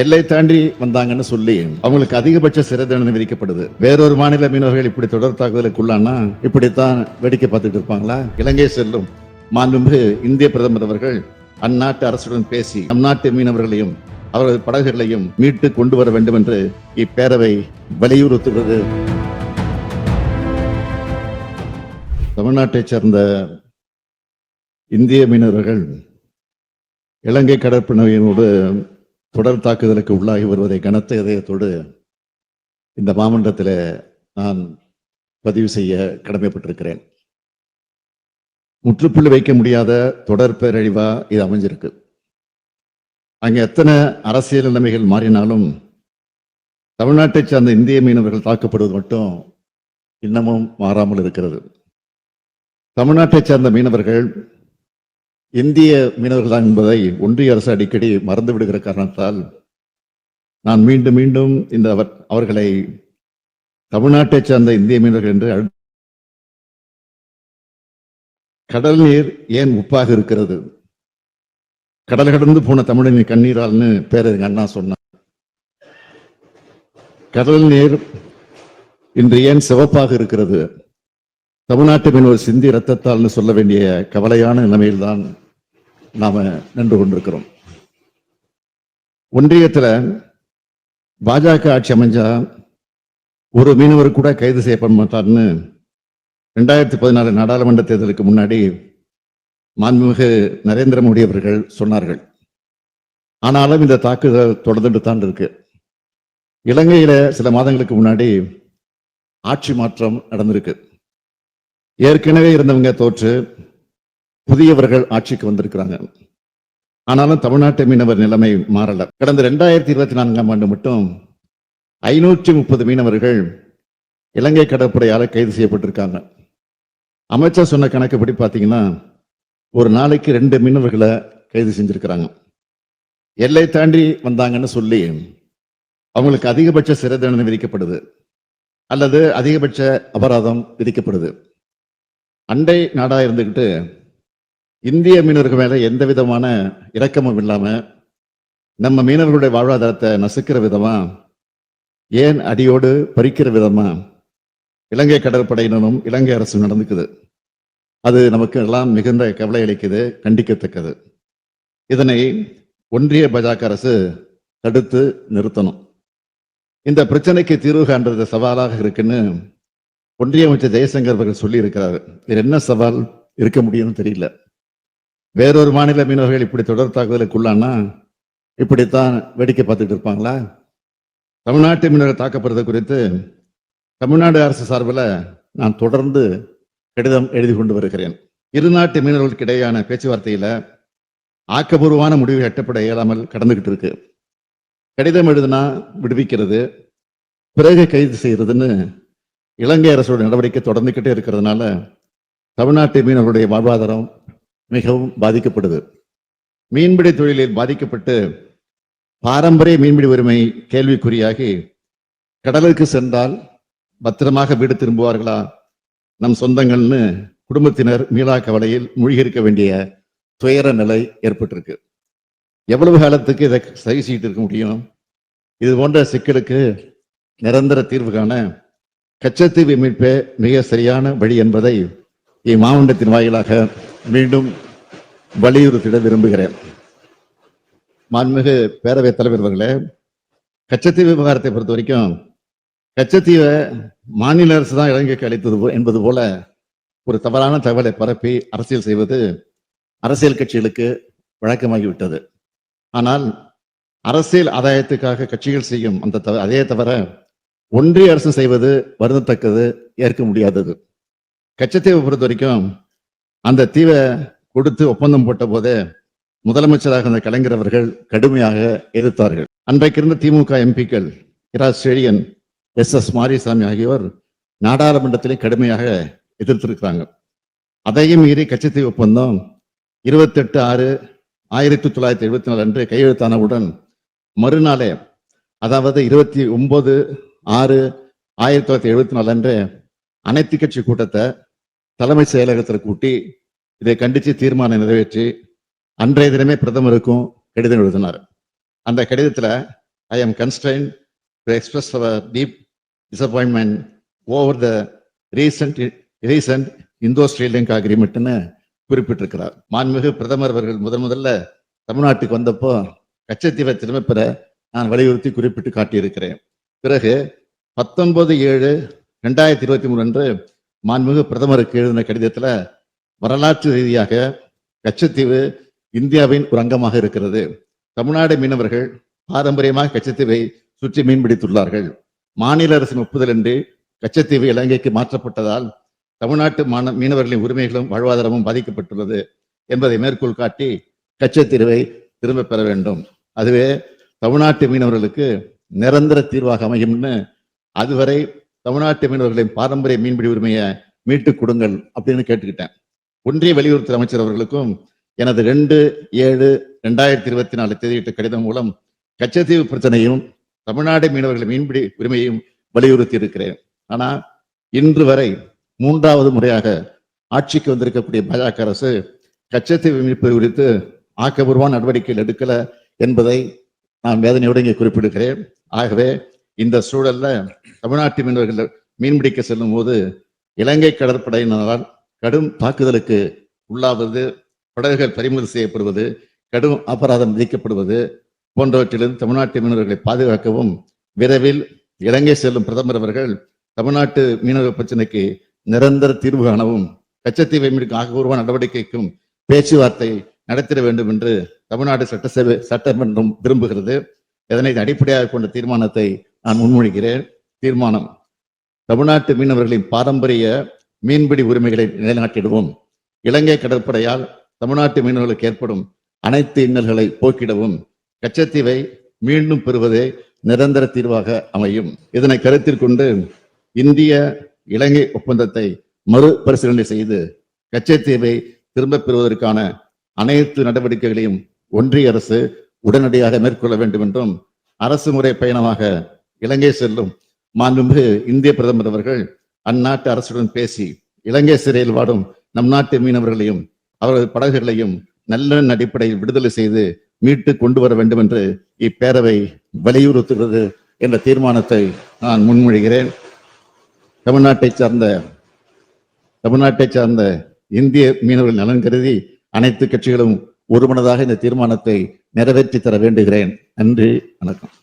எல்லை தாண்டி வந்தாங்கன்னு சொல்லி அவங்களுக்கு அதிகபட்ச சிறை தண்டனை விதிக்கப்படுது. வேறொரு மாநில மீனவர்கள் இப்படி தொடர் தாக்குதலுக்குள்ளானா இப்படித்தான் வேடிக்கை பார்த்துட்டு இருப்பாங்களா? இலங்கை செல்லும் மாண்புமிகு இந்திய பிரதமர் அவர்கள் அந்நாட்டு அரசுடன் பேசி நம் நாட்டு மீனவர்களையும் அவரது படகுகளையும் மீட்டு கொண்டு வர வேண்டும் என்று இப்பேரவை வலியுறுத்துகிறது. தமிழ்நாட்டைச் சேர்ந்த இந்திய மீனவர்கள் இலங்கை கடற்படையினோடு தொடர் தாக்குதலுக்கு உள்ளாகி வருவதை கனத்த இதயத்தோடு இந்த மாமன்றத்தில் நான் பதிவு செய்ய கடமைப்பட்டிருக்கிறேன். முற்றுப்புள்ளி வைக்க முடியாத தொடர் பேரழிவா இது அமைஞ்சிருக்கு. அங்க எத்தனை அரசியல் நிலைமைகள் மாறினாலும் தமிழ்நாட்டை சார்ந்த இந்திய மீனவர்கள் தாக்கப்படுவது மட்டும் இன்னமும் மாறாமல் இருக்கிறது. தமிழ்நாட்டை சார்ந்த மீனவர்கள் இந்திய மீனவர்கள் தான் என்பதை ஒன்றிய அரசு அடிக்கடி மறந்து விடுகிற காரணத்தால் நான் மீண்டும் மீண்டும் இந்த அவர்களை தமிழ்நாட்டை சார்ந்த இந்திய மீனவர்கள் என்று கடல் நீர் ஏன் உப்பாக இருக்கிறது? கடல் கடந்து போன தமிழனின் கண்ணீரால்னு பேரறிஞர் அண்ணா சொன்னார். கடல் நீர் இன்று ஏன் சிவப்பாக இருக்கிறது? தமிழ்நாட்டு மீனவர் சிந்தி ரத்தத்தால்னு சொல்ல வேண்டிய கவலையான நிலைமையில்தான் நாம நின்று கொண்டிருக்கிறோம். ஒன்றியத்துல பாஜக ஆட்சி அமைஞ்சா ஒரு மீனவர் கூட கைது செய்யப்பட மாட்டார்னு 2014 நாடாளுமன்ற தேர்தலுக்கு முன்னாடி மாண்புமிகு நரேந்திர மோடி அவர்கள் சொன்னார்கள். ஆனாலும் இந்த தாக்குதல் தொடர்ந்துட்டு தான் இருக்கு. இலங்கையில சில மாதங்களுக்கு முன்னாடி ஆட்சி மாற்றம் நடந்திருக்கு. ஏற்கனவே இருந்தவங்க தோற்று புதியவர்கள் ஆட்சிக்கு வந்திருக்கிறாங்க. ஆனாலும் தமிழ்நாட்டு மீனவர் நிலைமை மாறல. கடந்த 2024ஆம் ஆண்டு மட்டும் 530 மீனவர்கள் இலங்கை கடற்படையால் கைது செய்யப்பட்டிருக்காங்க. அமைச்சர் சொன்ன கணக்குப்படி பார்த்தீங்கன்னா ஒரு நாளைக்கு 2 மீனவர்களை கைது செஞ்சிருக்கிறாங்க. எல்லை தாண்டி வந்தாங்கன்னு சொல்லி அவங்களுக்கு அதிகபட்ச சிறை தண்டனை விதிக்கப்படுது அல்லது அதிகபட்ச அபராதம் விதிக்கப்படுது. அண்டை நாடா இருந்துகிட்டு இந்திய மீனவர்கள் மேல எந்த விதமான இரக்கமும் இல்லாம நம்ம மீனவர்களுடைய வாழ்வாதாரத்தை நசுக்கிற விதமா, ஏன் அடியோடு பறிக்கிற விதமா இலங்கை கடற்படையினரும் இலங்கை அரசும் நடந்துக்குது. அது நமக்கு எல்லாம் மிகுந்த கவலை அளிக்குது, கண்டிக்கத்தக்கது. இதனை ஒன்றிய பாஜக அரசு தடுத்து நிறுத்தணும். இந்த பிரச்சனைக்கு தீர்வு காண்றது சவாலாக இருக்குன்னு ஒன்றிய அமைச்சர் ஜெயசங்கர் அவர்கள் சொல்லி இருக்கிறார். இது என்ன சவால் இருக்க முடியும்னு தெரியல. வேறொரு மாநில மீனவர்கள் இப்படி தொடர் தாக்குதலுக்குள்ளானா இப்படித்தான் வேடிக்கை பார்த்துட்டு இருப்பாங்களா? தமிழ்நாட்டு மீனவர்கள் தாக்கப்படுறது குறித்து தமிழ்நாடு அரசு சார்பில் நான் தொடர்ந்து கடிதம் எழுதி கொண்டு வருகிறேன். இரு நாட்டு மீனவர்களுக்கு இடையான பேச்சுவார்த்தையில ஆக்கப்பூர்வமான முடிவு எட்டப்பட இயலாமல் கடந்துகிட்டு இருக்கு. கடிதம் எழுதுனா விடுவிக்கிறது, பிறகு கைது செய்யறதுன்னு இலங்கை அரசோட நடவடிக்கை தொடர்ந்துகிட்டே இருக்கிறதுனால தமிழ்நாட்டு மீனவர்களுடைய வாழ்வாதாரம் மிகவும் பாதிக்கப்படுது. மீன்பிடி தொழிலில் பாதிக்கப்பட்டு பாரம்பரிய மீன்பிடி உரிமை கேள்விக்குறியாகி கடலுக்கு சென்றால் பத்திரமாக வீடு திரும்புவார்களா நம் சொந்தங்கள்னு குடும்பத்தினர் மீளா கவலையில் மூழ்கி இருக்க வேண்டிய துயர நிலை ஏற்பட்டிருக்கு. எவ்வளவு காலத்துக்கு இதை சரி செய்து இருக்க முடியும்? இது போன்ற சிக்கலுக்கு நிரந்தர தீர்வு காண கச்சத்தீவு மீட்பே மிக சரியான வழி என்பதை இம்மாவட்டத்தின் வாயிலாக மீண்டும் வலியுறுத்திட விரும்புகிறேன். மாண்புமிகு பேரவைத் தலைவர் அவர்களே, கச்சத்தீவு விவகாரத்தை பொறுத்த வரைக்கும் கச்சத்தீவை மாநில அரசு தான் இலங்கைக்கு அளித்தது என்பது போல ஒரு தவறான தகவலை பரப்பி அரசியல் செய்வது அரசியல் கட்சிகளுக்கு வழக்கமாகிவிட்டது. ஆனால் அரசியல் ஆதாயத்துக்காக கட்சிகள் செய்யும் அதே தவிர ஒன்றிய அரசு செய்வது வருந்தத்தக்கது, ஏற்க முடியாதது. கச்சத்தீவை பொறுத்த வரைக்கும் அந்த தீவை கொடுத்து ஒப்பந்தம் போட்ட போதே முதலமைச்சராக இருந்த கலைஞர் அவர்கள் கடுமையாக எதிர்த்தார்கள். அன்றைக்கு இருந்த திமுக எம்பிக்கள் இரா செழியன், எஸ் மாரிசாமி ஆகியோர் நாடாளுமன்றத்திலே கடுமையாக எதிர்த்திருக்கிறாங்க. அதையும் மீறி கச்சத்தீவு ஒப்பந்தம் 28/6/1974 அன்று கையெழுத்தானவுடன் மறுநாளே, அதாவது 29/6/1974 அன்று அனைத்து கட்சி கூட்டத்தை தலைமை செயலகத்தில் கூட்டி இதை கண்டித்து தீர்மானம் நிறைவேற்றி அன்றைய தினமே பிரதமருக்கும் கடிதம் எழுதினார். அந்த கடிதத்துல I am constrained to express our deep disappointment over the recent Indo-Sri Lanka agreement குறிப்பிட்டிருக்கிறார். மாண்புமிகு பிரதமர் அவர்கள் முதல்ல தமிழ்நாட்டுக்கு வந்தப்போ கச்சத்தீவை திரும்ப பெற நான் வலியுறுத்தி குறிப்பிட்டு காட்டியிருக்கிறேன். பிறகு 19/7/2023 அன்று மாண்புமிகு பிரதமருக்கு எழுதின கடிதத்துல வரலாற்று ரீதியாக கச்சத்தீவு இந்தியாவின் ஒரு அங்கமாக இருக்கிறது. தமிழ்நாடு மீனவர்கள் பாரம்பரியமாக கச்சத்தீவை சுற்றி மீன்பிடித்துள்ளார்கள். மாநில அரசின் ஒப்புதலின்றி கச்சத்தீவு இலங்கைக்கு மாற்றப்பட்டதால் தமிழ்நாட்டு மீனவர்களின் உரிமைகளும் வாழ்வாதாரமும் பாதிக்கப்பட்டுள்ளது என்பதை மேற்கோள் காட்டி கச்சத்தீவை திரும்ப பெற வேண்டும். அதுவே தமிழ்நாட்டு மீனவர்களுக்கு நிரந்தர தீர்வாக அமையும்னு, அதுவரை தமிழ்நாட்டு மீனவர்களின் பாரம்பரிய மீன்பிடி உரிமையை மீட்டுக் கொடுங்கள் அப்படின்னு கேட்டுக்கிட்டேன். ஒன்றிய வெளியுறவுத்துறை அமைச்சர் அவர்களுக்கும் எனது 2/7/2024 தேதியிட்ட கடிதம் மூலம் கச்சத்தீவு பிரச்சனையும் தமிழ்நாடு மீனவர்களின் மீன்பிடி உரிமையும் வலியுறுத்தி இருக்கிறேன். ஆனா இன்று வரை 3வது முறையாக ஆட்சிக்கு வந்திருக்கக்கூடிய பாஜக அரசு கச்சத்தீவு மீட்பு குறித்து ஆக்கப்பூர்வமான நடவடிக்கைகள் எடுக்கல என்பதை நான் வேதனையோடு இங்கே குறிப்பிடுகிறேன். ஆகவே இந்த சூழல்ல தமிழ்நாட்டு மீனவர்கள் மீன்பிடிக்க செல்லும் போது இலங்கை கடற்படையினரால் கடும் தாக்குதலுக்கு உள்ளாவது, படகுகள் பறிமுதல் செய்யப்படுவது, கடும் அபராதம் விதிக்கப்படுவது போன்றவற்றிலிருந்து தமிழ்நாட்டு மீனவர்களை பாதுகாக்கவும் விரைவில் இலங்கை செல்லும் பிரதமர் அவர்கள் தமிழ்நாட்டு மீனவர் பிரச்சனைக்கு நிரந்தர தீர்வு காணவும் கச்சத்தீவை மீட்கும் ஆக்கப்பூர்வ நடவடிக்கைக்கும் பேச்சுவார்த்தை நடத்திட வேண்டும் என்று தமிழ்நாடு சட்டமன்றம் விரும்புகிறது. இதனை அடிப்படையாக கொண்ட தீர்மானத்தை நான் முன்மொழிகிறேன். தீர்மானம்: தமிழ்நாட்டு மீனவர்களின் பாரம்பரிய மீன்பிடி உரிமைகளை நிலைநாட்டிடுவோம். இலங்கை கடற்படையால் தமிழ்நாட்டு மீனவர்களுக்கு ஏற்படும் அனைத்து இன்னல்களை போக்கிடவும் கச்சத்தீவை மீண்டும் பெறுவதே நிரந்தர தீர்வாக அமையும். இதனை கருத்தில் கொண்டு இந்திய இலங்கை ஒப்பந்தத்தை மறுபரிசீலனை செய்து கச்சத்தீவை திரும்பப் பெறுவதற்கான அனைத்து நடவடிக்கைகளையும் ஒன்றிய அரசு உடனடியாக மேற்கொள்ள வேண்டும் என்றும், அரசு முறை பயணமாக இலங்கை செல்லும் மாண்புமிகு இந்திய பிரதமர் அவர்கள் அந்நாட்டு அரசுடன் பேசி இலங்கை சிறையில் வாடும் நம் நாட்டு மீனவர்களையும் அவரது படகுகளையும் நல்லெண்ண அடிப்படையில் விடுதலை செய்து மீட்டு கொண்டு வர வேண்டும் என்று இப்பேரவை வலியுறுத்துகிறது என்ற தீர்மானத்தை நான் முன்மொழிகிறேன். தமிழ்நாட்டை சார்ந்த இந்திய மீனவர்கள் நலன் கருதி அனைத்து கட்சிகளும் ஒருமனதாக இந்த தீர்மானத்தை நிறைவேற்றி தர வேண்டுகிறேன். நன்றி, வணக்கம்.